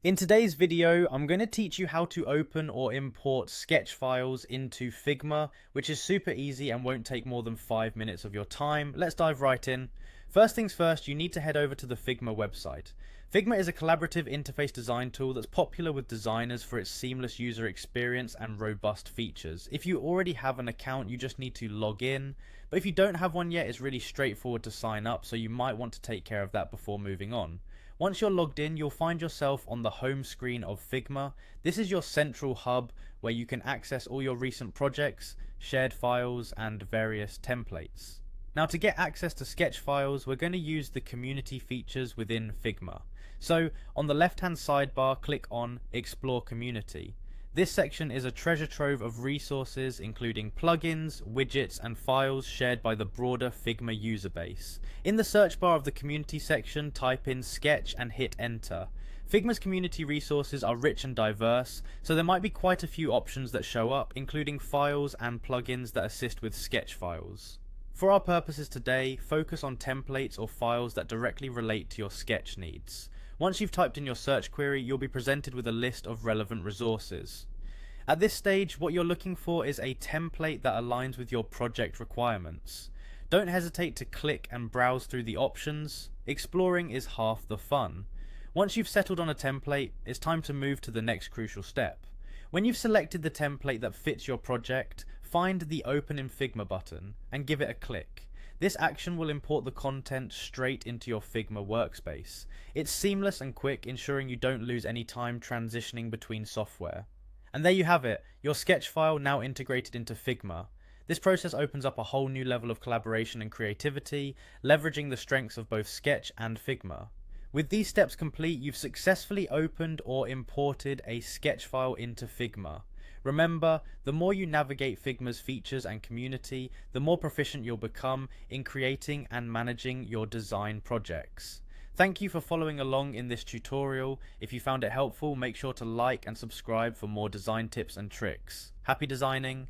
In today's video, I'm going to teach you how to open or import sketch files into Figma, which is super easy and won't take more than 5 minutes of your time. Let's dive right in. First things first, you need to head over to the Figma website. Figma is a collaborative interface design tool that's popular with designers for its seamless user experience and robust features. If you already have an account, you just need to log in. But if you don't have one yet, it's really straightforward to sign up, so you might want to take care of that before moving on. Once you're logged in, you'll find yourself on the home screen of Figma. This is your central hub where you can access all your recent projects, shared files, and various templates. Now, to get access to sketch files, we're going to use the community features within Figma. So, on the left-hand sidebar, click on Explore Community. This section is a treasure trove of resources including plugins, widgets, and files shared by the broader Figma user base. In the search bar of the community section, type in sketch and hit enter. Figma's community resources are rich and diverse, so there might be quite a few options that show up, including files and plugins that assist with sketch files. For our purposes today, focus on templates or files that directly relate to your sketch needs. Once you've typed in your search query, you'll be presented with a list of relevant resources. At this stage, what you're looking for is a template that aligns with your project requirements. Don't hesitate to click and browse through the options. Exploring is half the fun. Once you've settled on a template, it's time to move to the next crucial step. When you've selected the template that fits your project, find the Open in Figma button and give it a click. This action will import the content straight into your Figma workspace. It's seamless and quick, ensuring you don't lose any time transitioning between software. And there you have it, your sketch file now integrated into Figma. This process opens up a whole new level of collaboration and creativity, leveraging the strengths of both Sketch and Figma. With these steps complete, you've successfully opened or imported a sketch file into Figma. Remember, the more you navigate Figma's features and community, the more proficient you'll become in creating and managing your design projects. Thank you for following along in this tutorial. If you found it helpful, make sure to like and subscribe for more design tips and tricks. Happy designing!